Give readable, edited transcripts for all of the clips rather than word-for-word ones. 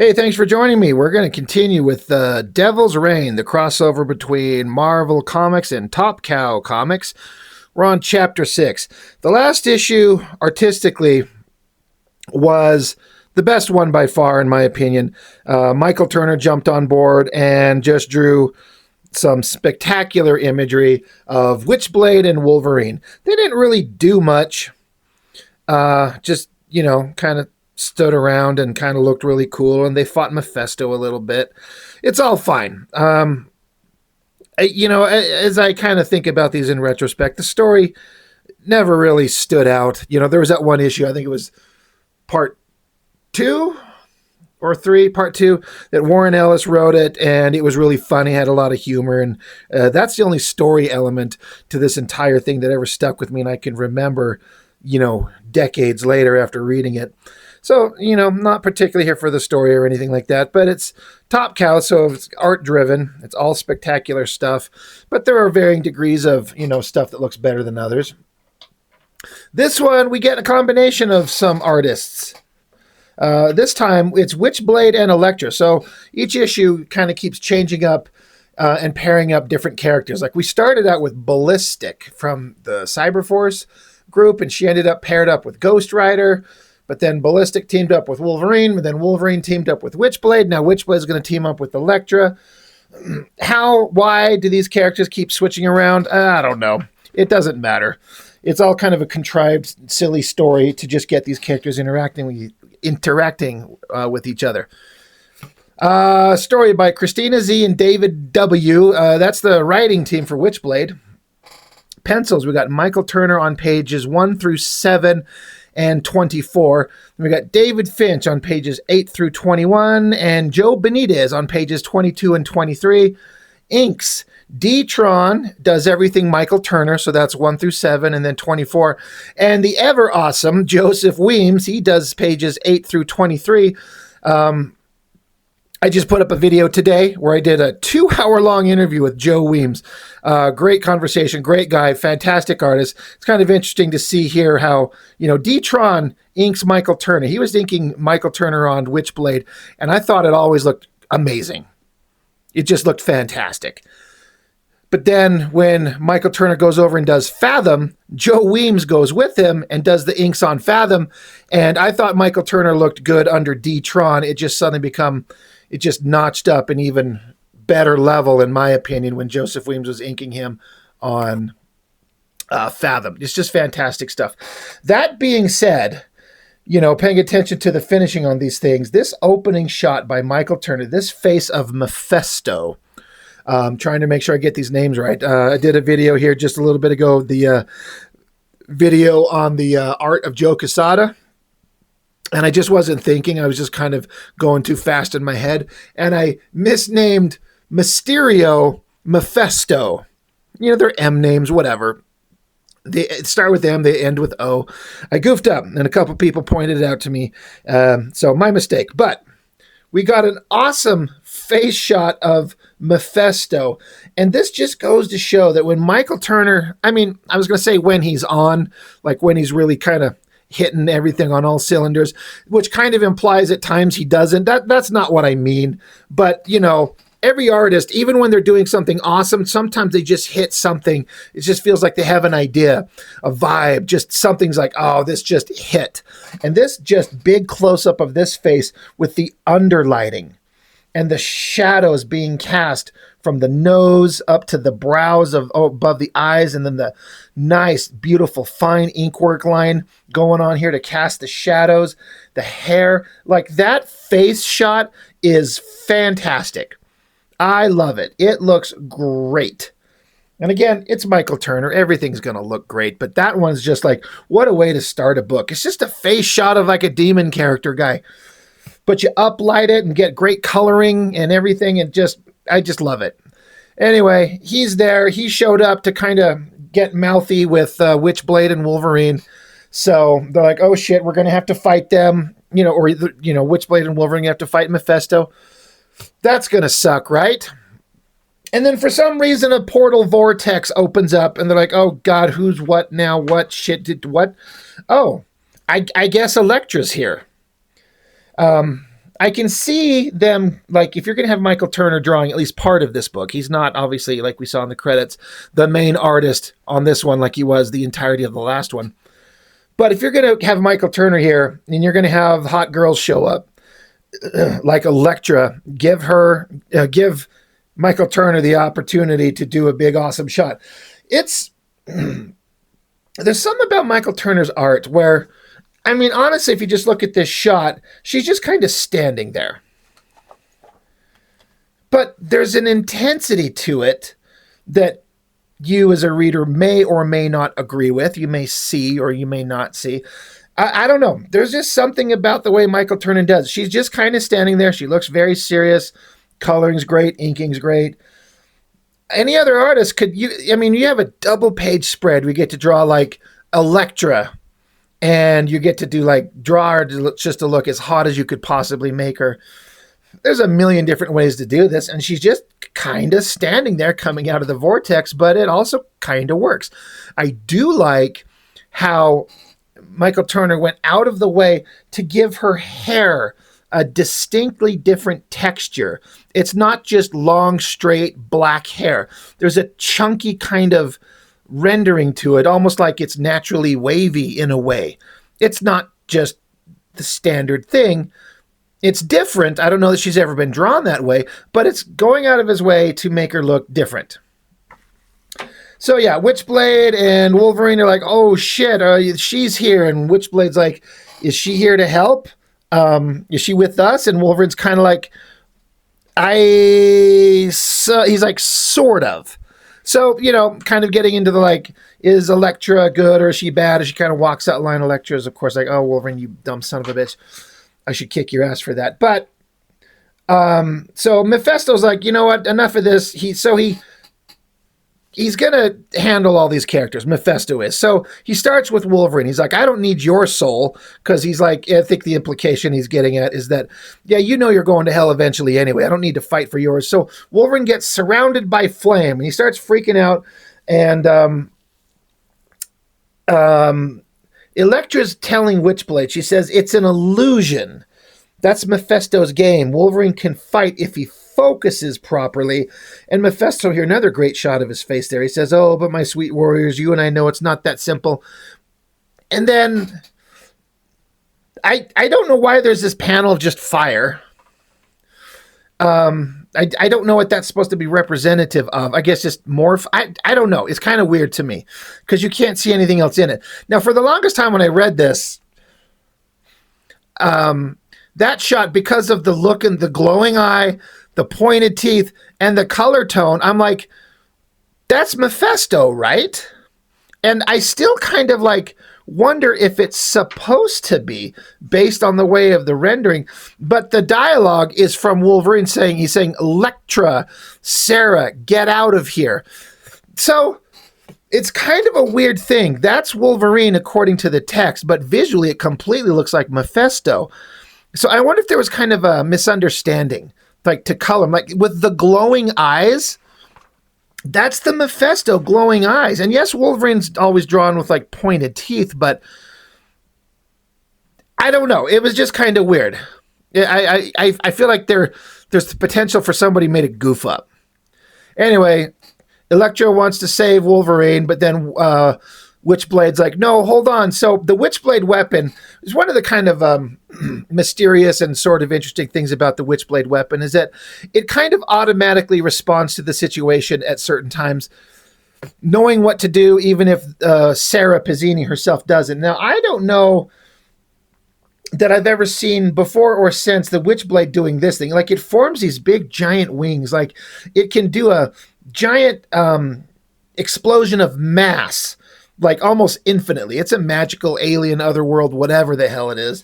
Hey, thanks for joining me. We're going to continue with Devil's Reign, the crossover between Marvel Comics and Top Cow Comics. We're on chapter 6. The last issue, artistically, was the best one by far, in my opinion. Michael Turner jumped on board and just drew some spectacular imagery of Witchblade and Wolverine. They didn't really do much, just, kind of stood around and kind of looked really cool, and they fought Mephisto a little bit. It's all fine. As I kind of think about these in retrospect, the story never really stood out. There was that one issue, I think it was part 2 or 3, part 2, that Warren Ellis wrote it, and it was really funny, had a lot of humor, and that's the only story element to this entire thing that ever stuck with me, and I can remember, decades later after reading it. So, not particularly here for the story or anything like that, but it's Top Cow, so it's art-driven. It's all spectacular stuff, but there are varying degrees of, stuff that looks better than others. This one, we get a combination of some artists. This time, it's Witchblade and Elektra, so each issue kind of keeps changing up and pairing up different characters. Like, we started out with Ballistic from the Cyberforce group, and she ended up paired up with Ghost Rider. But then Ballistic teamed up with Wolverine, but then Wolverine teamed up with Witchblade. Now Witchblade is going to team up with Elektra. Why do these characters keep switching around? I don't know. It doesn't matter. It's all kind of a contrived, silly story to just get these characters interacting with each other. Story by Christina Z and David W. That's the writing team for Witchblade. Pencils, we got Michael Turner on pages 1 through 7 and 24. We got David Finch on pages 8 through 21 and Joe Benitez on pages 22 and 23. Inks, D-Tron does everything Michael Turner, so that's 1 through 7 and then 24. And the ever awesome Joseph Weems, he does pages 8 through 23. I just put up a video today where I did a 2-hour-long interview with Joe Weems. Great conversation, great guy, fantastic artist. It's kind of interesting to see here how, D-Tron inks Michael Turner. He was inking Michael Turner on Witchblade, and I thought it always looked amazing. It just looked fantastic. But then when Michael Turner goes over and does Fathom, Joe Weems goes with him and does the inks on Fathom. And I thought Michael Turner looked good under D-Tron. It just suddenly it just notched up an even better level, in my opinion, when Joseph Weems was inking him on Fathom. It's just fantastic stuff. That being said, paying attention to the finishing on these things, this opening shot by Michael Turner, this face of Mephisto, trying to make sure I get these names right. I did a video here just a little bit ago, the video on the art of Joe Quesada. And I just wasn't thinking. I was just kind of going too fast in my head. And I misnamed Mysterio Mephisto. They're M names, whatever. They start with M, they end with O. I goofed up, and a couple people pointed it out to me. So my mistake. But we got an awesome face shot of Mephisto. And this just goes to show that when Michael Turner, I was going to say when he's on, like when he's really kind of hitting everything on all cylinders, which kind of implies at times he doesn't. That's not what I mean. But, every artist, even when they're doing something awesome, sometimes they just hit something. It just feels like they have an idea, a vibe, just something's like, oh, this just hit. And this just big close-up of this face with the underlighting and the shadows being cast from the nose up to the brows above the eyes, and then the nice, beautiful, fine inkwork line going on here to cast the shadows, the hair. Like, that face shot is fantastic. I love it. It looks great. And again, it's Michael Turner. Everything's going to look great, but that one's just like, what a way to start a book. It's just a face shot of like a demon character guy. But you uplight it and get great coloring and everything, and I just love it. Anyway, he's there. He showed up to kind of get mouthy with Witchblade and Wolverine. So they're like, oh shit, we're going to have to fight them. Witchblade and Wolverine have to fight Mephisto. That's going to suck, right? And then for some reason, a portal vortex opens up, and they're like, oh God, who's what now? What shit did what? Oh, I guess Elektra's here. I can see them, like, if you're going to have Michael Turner drawing at least part of this book, he's not, obviously, like we saw in the credits, the main artist on this one like he was the entirety of the last one. But if you're going to have Michael Turner here and you're going to have hot girls show up, like Elektra, give Michael Turner the opportunity to do a big, awesome shot. There's something about Michael Turner's art where, I mean, honestly, if you just look at this shot, she's just kind of standing there. But there's an intensity to it that you as a reader may or may not agree with. You may see or you may not see. I don't know. There's just something about the way Michael Turner does. She's just kind of standing there. She looks very serious. Coloring's great. Inking's great. Any other artist you have a double page spread. We get to draw like Elektra. And you get to do like draw her just to look as hot as you could possibly make her. There's a million different ways to do this. And she's just kind of standing there coming out of the vortex, but it also kind of works. I do like how Michael Turner went out of the way to give her hair a distinctly different texture. It's not just long, straight black hair. There's a chunky kind of rendering to it, almost like it's naturally wavy in a way. It's not just the standard thing. It's different. I don't know that she's ever been drawn that way, but it's going out of his way to make her look different. So yeah, Witchblade and Wolverine are like, oh shit, she's here. And Witchblade's like, is she here to help? Is she with us? And Wolverine's kind of like, he's like, sort of. So, kind of getting into the like, is Elektra good or is she bad? As she kind of walks out line, Elektra is, of course, like, oh, Wolverine, you dumb son of a bitch. I should kick your ass for that. But, so Mephisto's like, you know what? Enough of this. He's going to handle all these characters. Mephisto is. So he starts with Wolverine. He's like, I don't need your soul. Because he's like, I think the implication he's getting at is that, yeah, you're going to hell eventually anyway. I don't need to fight for yours. So Wolverine gets surrounded by flame. And he starts freaking out. And Elektra's telling Witchblade, she says, it's an illusion. That's Mephisto's game. Wolverine can fight if he focuses properly. And Mephisto here, another great shot of his face there. He says, oh, but my sweet warriors, you and I know it's not that simple. And then I don't know why there's this panel of just fire. I don't know what that's supposed to be representative of. I guess just morph. I don't know. It's kind of weird to me because you can't see anything else in it. Now, for the longest time when I read this, that shot, because of the look and the glowing eye, the pointed teeth, and the color tone, I'm like, that's Mephisto, right? And I still kind of like wonder if it's supposed to be based on the way of the rendering. But the dialogue is from Wolverine he's saying, Elektra, Sarah, get out of here. So it's kind of a weird thing. That's Wolverine according to the text, but visually it completely looks like Mephisto. So I wonder if there was kind of a misunderstanding, like to color, like with the glowing eyes. That's the Mephisto glowing eyes. And yes, Wolverine's always drawn with like pointed teeth, but I don't know. It was just kind of weird. I feel like there's the potential for somebody made a goof up. Anyway, Elektra wants to save Wolverine, but then Witchblade's like, no, hold on. So the Witchblade weapon is one of the kind of mysterious and sort of interesting things about the Witchblade weapon is that it kind of automatically responds to the situation at certain times, knowing what to do, even if Sarah Pizzini herself doesn't. Now, I don't know that I've ever seen before or since the Witchblade doing this thing. Like, it forms these big, giant wings. Like, it can do a giant explosion of mass, like almost infinitely. It's a magical alien otherworld, whatever the hell it is.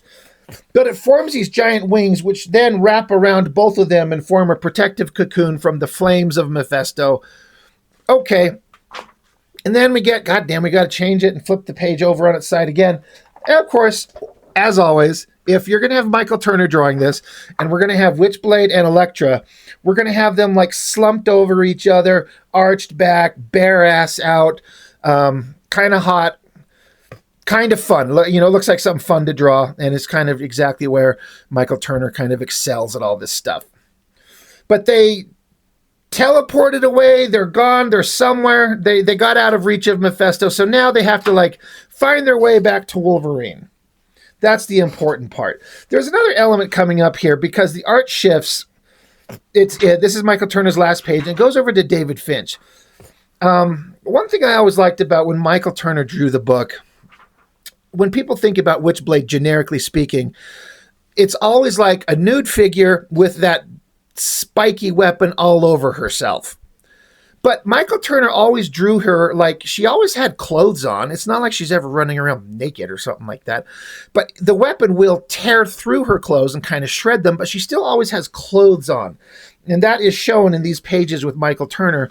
But it forms these giant wings, which then wrap around both of them and form a protective cocoon from the flames of Mephisto. Okay. And then we got to change it and flip the page over on its side again. And of course, as always, if you're going to have Michael Turner drawing this, and we're going to have Witchblade and Elektra, we're going to have them like slumped over each other, arched back, bare ass out, kind of hot. kind of fun. You know, looks like something fun to draw, and it's kind of exactly where Michael Turner kind of excels at all this stuff. But they teleported away. They're gone. They're somewhere. They got out of reach of Mephisto, so now they have to like find their way back to Wolverine. That's the important part. There's another element coming up here because the art shifts. This is Michael Turner's last page, and it goes over to David Finch. One thing I always liked about when Michael Turner drew the book, when people think about Witchblade, generically speaking, it's always like a nude figure with that spiky weapon all over herself. But Michael Turner always drew her like she always had clothes on. It's not like she's ever running around naked or something like that. But the weapon will tear through her clothes and kind of shred them, but she still always has clothes on. And that is shown in these pages with Michael Turner.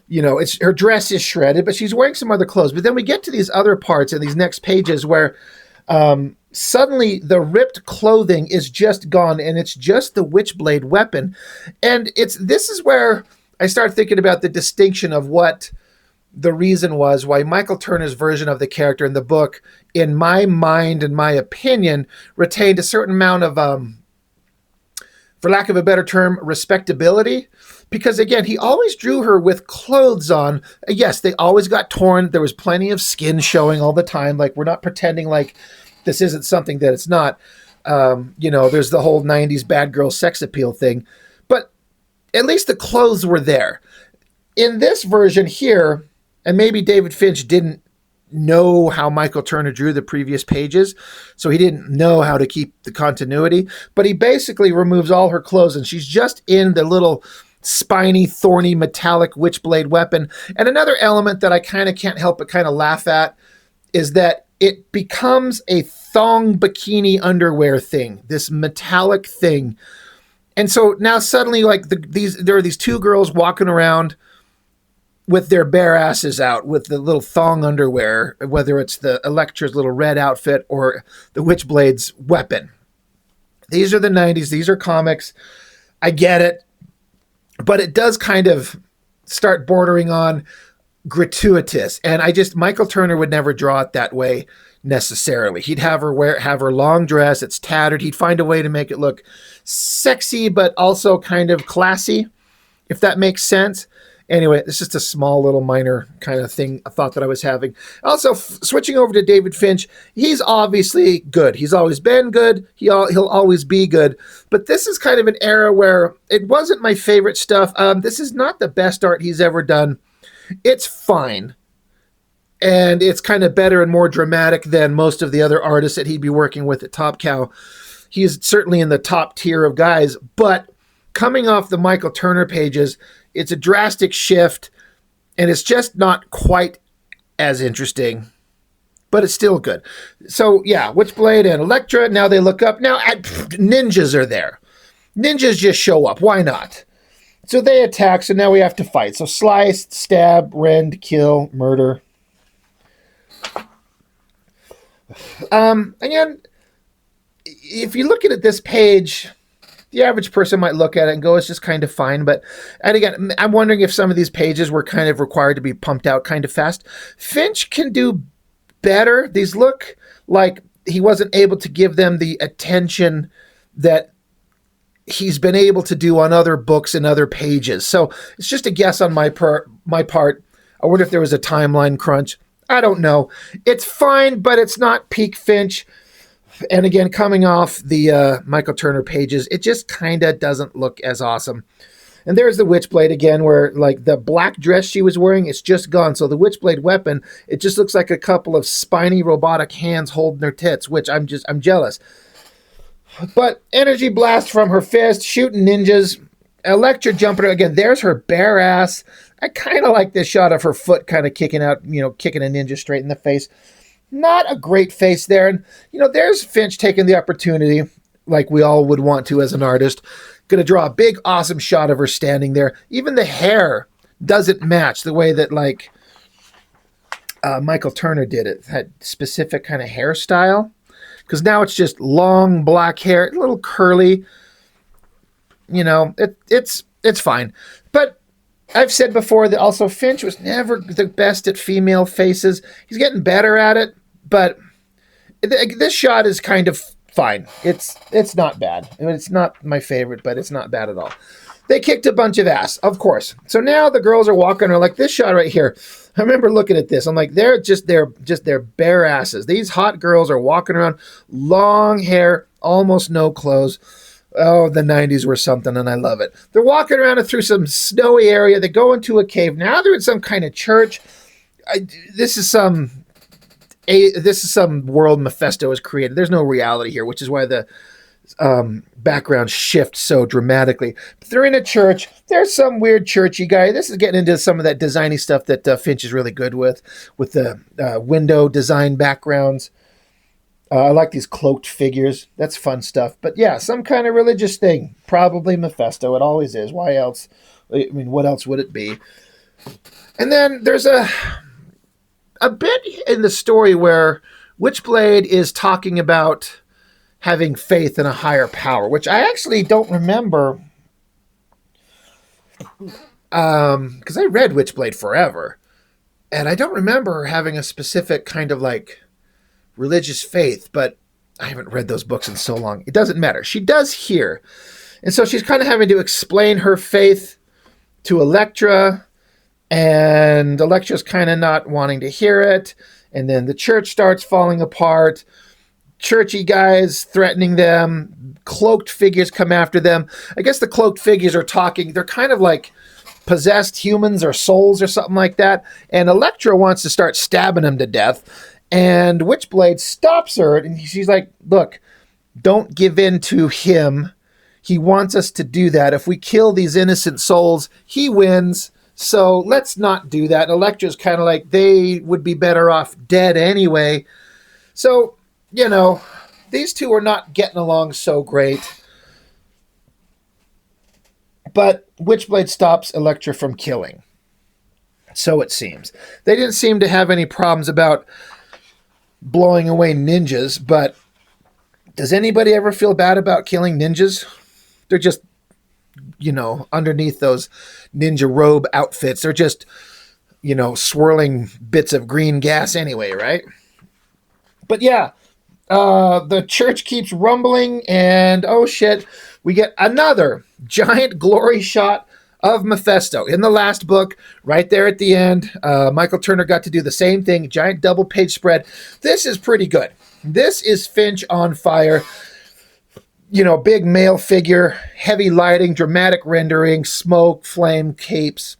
You know, her dress is shredded, but she's wearing some other clothes. But then we get to these other parts in these next pages where suddenly the ripped clothing is just gone, and it's just the Witchblade weapon. And this is where I start thinking about the distinction of what the reason was why Michael Turner's version of the character in the book, in my mind and my opinion, retained a certain amount of, for lack of a better term, respectability. Because again, he always drew her with clothes on. Yes, they always got torn. There was plenty of skin showing all the time. Like, we're not pretending like this isn't something that it's not. You know, there's the whole 90s bad girl sex appeal thing. But at least the clothes were there. In this version here, and maybe David Finch didn't know how Michael Turner drew the previous pages, so he didn't know how to keep the continuity. But he basically removes all her clothes, and she's just in the little spiny, thorny, metallic Witchblade weapon. And another element that I kind of can't help but kind of laugh at is that it becomes a thong bikini underwear thing, this metallic thing. And so now suddenly, like, there are these two girls walking around with their bare asses out with the little thong underwear, whether it's the Elektra's little red outfit or the Witchblade's weapon. These are the 90s. These are comics. I get it. But it does kind of start bordering on gratuitous. And Michael Turner would never draw it that way necessarily. He'd have her long dress. It's tattered. He'd find a way to make it look sexy, but also kind of classy, if that makes sense. Anyway, it's just a small little minor kind of thing, a thought that I was having. Also, switching over to David Finch, he's obviously good. He's always been good. He'll always be good. But this is kind of an era where it wasn't my favorite stuff. This is not the best art he's ever done. It's fine. And it's kind of better and more dramatic than most of the other artists that he'd be working with at Top Cow. He's certainly in the top tier of guys. But coming off the Michael Turner pages, it's a drastic shift, and it's just not quite as interesting, but it's still good. So, yeah, Witchblade and Elektra, now they look up. Now, ninjas are there. Ninjas just show up. Why not? So they attack, so now we have to fight. So slice, stab, rend, kill, murder. Again, if you look at this page, the average person might look at it and go, it's just kind of fine. And again, I'm wondering if some of these pages were kind of required to be pumped out kind of fast. Finch can do better. These look like he wasn't able to give them the attention that he's been able to do on other books and other pages. So it's just a guess on my part. I wonder if there was a timeline crunch. I don't know. It's fine, but it's not peak Finch. And again, coming off the Michael Turner pages, it just kind of doesn't look as awesome. And there's the Witchblade again, where like the black dress she was wearing, it's just gone. So the Witchblade weapon, it just looks like a couple of spiny robotic hands holding their tits, which I'm jealous. But energy blast from her fist, shooting ninjas, Elektra jumping again. There's her bare ass. I kind of like this shot of her foot kind of kicking out, kicking a ninja straight in the face. Not a great face there. And, there's Finch taking the opportunity, like we all would want to as an artist. Going to draw a big, awesome shot of her standing there. Even the hair doesn't match the way that, like, Michael Turner did it. That specific kind of hairstyle. Because now it's just long black hair, a little curly. It's fine. But I've said before that also Finch was never the best at female faces. He's getting better at it, but this shot is kind of fine. It's not bad. I mean, it's not my favorite, but it's not bad at all. They kicked a bunch of ass, of course. So now the girls are walking around like this shot right here. I remember looking at this. I'm like, they're just their bare asses. These hot girls are walking around, long hair, almost no clothes. Oh, the 90s were something, and I love it. They're walking around through some snowy area. They go into a cave. Now they're in some kind of church. This is some world Mephisto has created. There's no reality here, which is why the background shifts so dramatically. But they're in a church. There's some weird churchy guy. This is getting into some of that designy stuff that Finch is really good with the window design backgrounds. I like these cloaked figures. That's fun stuff. But yeah, some kind of religious thing. Probably Mephisto. It always is. Why else? I mean, what else would it be? And then there's a bit in the story where Witchblade is talking about having faith in a higher power, which I actually don't remember. Because I read Witchblade forever. And I don't remember having a specific kind of like religious faith, but I haven't read those books in so long. It doesn't matter. She does here. And so she's kind of having to explain her faith to Elektra, and Elektra's kind of not wanting to hear it. And then the church starts falling apart. Churchy guys threatening them. Cloaked figures come after them. I guess the cloaked figures are talking. They're kind of like possessed humans or souls or something like that. And Elektra wants to start stabbing them to death. And Witchblade stops her, and she's like, look, don't give in to him. He wants us to do that. If we kill these innocent souls, he wins. So let's not do that. And Elektra's kind of like, they would be better off dead anyway. So, you know, these two are not getting along so great. But Witchblade stops Elektra from killing. So it seems. They didn't seem to have any problems about blowing away ninjas, but does anybody ever feel bad about killing ninjas? They're just, you know, underneath those ninja robe outfits, they're just, you know, swirling bits of green gas anyway, right? But yeah, the church keeps rumbling, and oh shit, we get another giant glory shot of Mephisto. In the last book, right there at the end, Michael Turner got to do the same thing, giant double page spread. This is pretty good. This is Finch on fire. You know, big male figure, heavy lighting, dramatic rendering, smoke, flame, capes.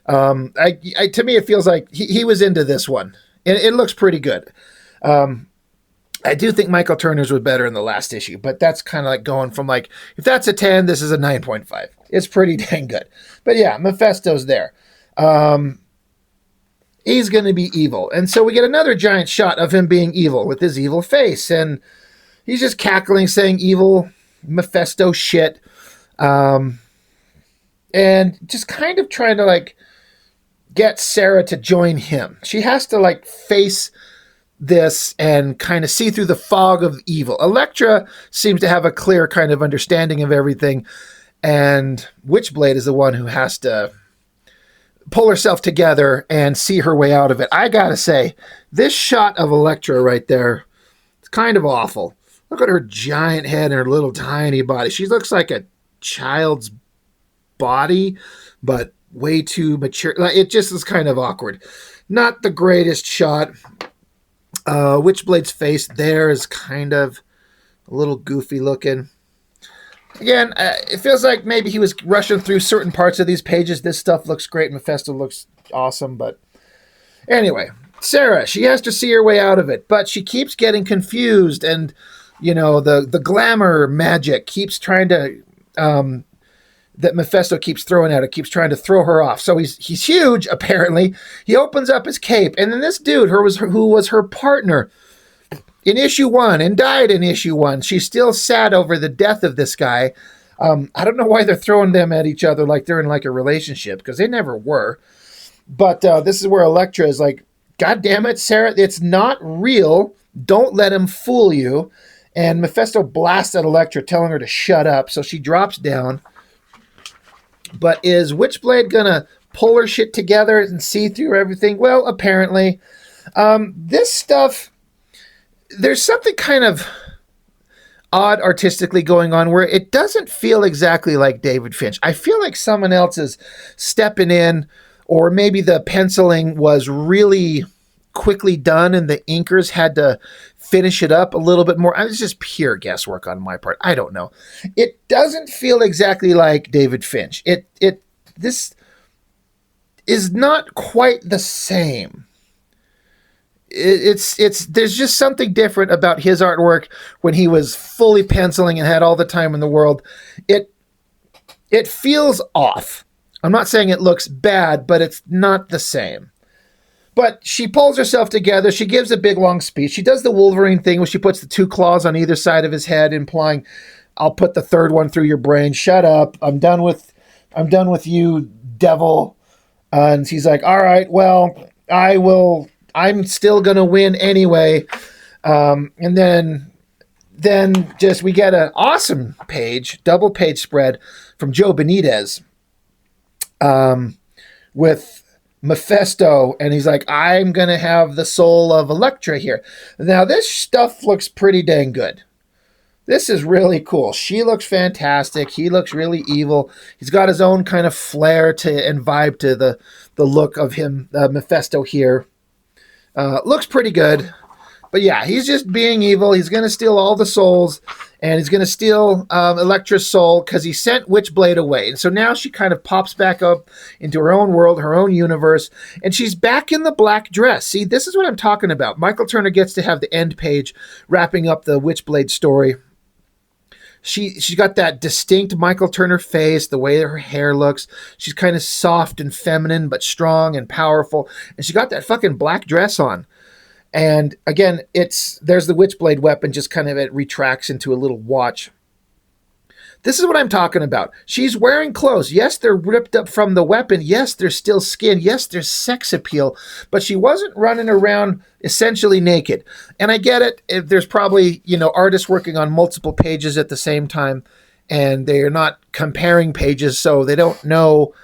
To me, it feels like he was into this one. It looks pretty good. I do think Michael Turner's was better in the last issue, but that's kind of like going from like, if that's a 10, this is a 9.5. It's pretty dang good. But yeah, Mephisto's there. He's going to be evil. And so we get another giant shot of him being evil with his evil face. And he's just cackling, saying evil Mephisto shit. And just kind of trying to like get Sarah to join him. She has to like face this and kind of see through the fog of evil. Elektra seems to have a clear kind of understanding of everything, and Witchblade is the one who has to pull herself together and see her way out of it. I gotta say, this shot of Elektra right there, it's kind of awful. Look at her giant head and her little tiny body. She looks like a child's body, but way too mature. It just is kind of awkward. Not the greatest shot. Witchblade's face there is kind of a little goofy looking. Again, it feels like maybe he was rushing through certain parts of these pages. This stuff looks great. Mephisto looks awesome. But anyway, Sarah, she has to see her way out of it. But she keeps getting confused. And, you know, the glamour magic keeps trying to... that Mephisto keeps throwing at her, keeps trying to throw her off. So he's huge, apparently. He opens up his cape, and then this dude, who was her partner in issue 1 and died in issue 1, she's still sad over the death of this guy. I don't know why they're throwing them at each other like they're in like a relationship, because they never were. But this is where Elektra is like, God damn it, Sarah, it's not real. Don't let him fool you. And Mephisto blasts at Elektra, telling her to shut up. So she drops down. But is Witchblade gonna pull her shit together and see through everything? Well, apparently. This stuff, there's something kind of odd artistically going on where it doesn't feel exactly like David Finch. I feel like someone else is stepping in, or maybe the penciling was really quickly done and the inkers had to finish it up a little bit more. It's just pure guesswork on my part. I don't know. It doesn't feel exactly like David Finch. This is not quite the same. It's there's just something different about his artwork when he was fully penciling and had all the time in the world. It feels off. I'm not saying it looks bad, but it's not the same. But she pulls herself together. She gives a big long speech. She does the Wolverine thing where she puts the two claws on either side of his head, implying, "I'll put the third one through your brain. Shut up. I'm done with you, devil." And he's like, "All right, well, I will. I'm still gonna win anyway." And then just we get an awesome double page spread from Joe Benitez with Mephisto, and he's like, "I'm gonna have the soul of Elektra here." Now this stuff looks pretty dang good. This is really cool. She looks fantastic. He looks really evil. He's got his own kind of flair to and vibe to the look of him, Mephisto here. Looks pretty good. But yeah, he's just being evil. He's going to steal all the souls, and he's going to steal Elektra's soul because he sent Witchblade away. And so now she kind of pops back up into her own world, her own universe, and she's back in the black dress. See, this is what I'm talking about. Michael Turner gets to have the end page wrapping up the Witchblade story. She got that distinct Michael Turner face, the way her hair looks. She's kind of soft and feminine, but strong and powerful. And she got that fucking black dress on. And again, there's the Witchblade weapon, just kind of it retracts into a little watch. This is what I'm talking about. She's wearing clothes. Yes, they're ripped up from the weapon. Yes, there's still skin. Yes, there's sex appeal. But she wasn't running around essentially naked. And I get it. There's probably, artists working on multiple pages at the same time, and they are not comparing pages, so they don't know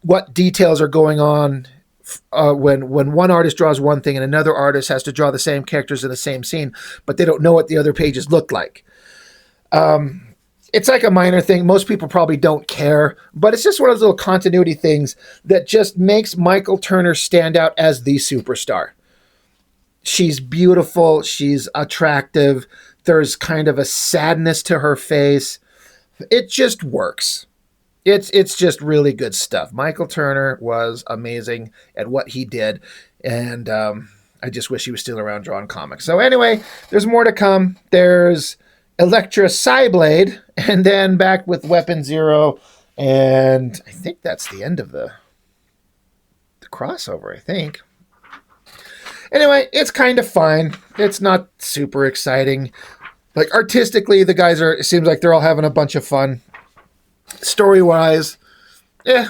what details are going on when one artist draws one thing and another artist has to draw the same characters in the same scene, but they don't know what the other pages look like. It's like a minor thing. Most people probably don't care, but it's just one of those little continuity things that just makes Michael Turner stand out as the superstar. She's beautiful. She's attractive. There's kind of a sadness to her face. It just works. It's just really good stuff. Michael Turner was amazing at what he did, and I just wish he was still around drawing comics. So anyway, there's more to come. There's Elektra Psyblade, and then back with Weapon Zero, and I think that's the end of the crossover, I think. Anyway, it's kind of fine. It's not super exciting. Like, artistically, the guys it seems like they're all having a bunch of fun. Story-wise,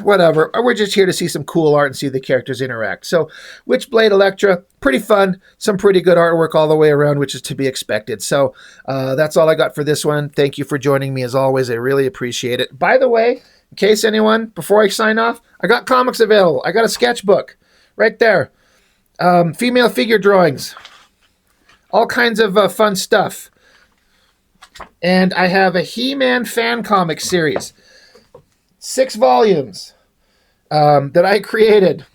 whatever. We're just here to see some cool art and see the characters interact. So, Witchblade Elektra, pretty fun. Some pretty good artwork all the way around, which is to be expected. So, that's all I got for this one. Thank you for joining me as always. I really appreciate it. By the way, in case anyone, before I sign off, I got comics available. I got a sketchbook right there. Female figure drawings. All kinds of fun stuff. And I have a He-Man fan comic series. 6 volumes that I created.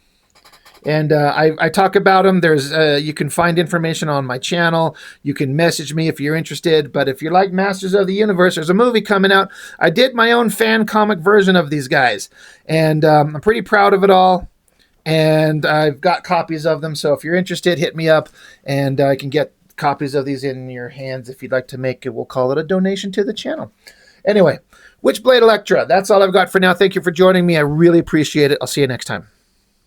And I talk about them. There's you can find information on my channel. You can message me if you're interested. But if you like Masters of the Universe, there's a movie coming out. I did my own fan comic version of these guys. And I'm pretty proud of it all. And I've got copies of them. So if you're interested, hit me up. And I can get copies of these in your hands if you'd like to make it. We'll call it a donation to the channel. Anyway, Witchblade Elektra. That's all I've got for now. Thank you for joining me. I really appreciate it. I'll see you next time.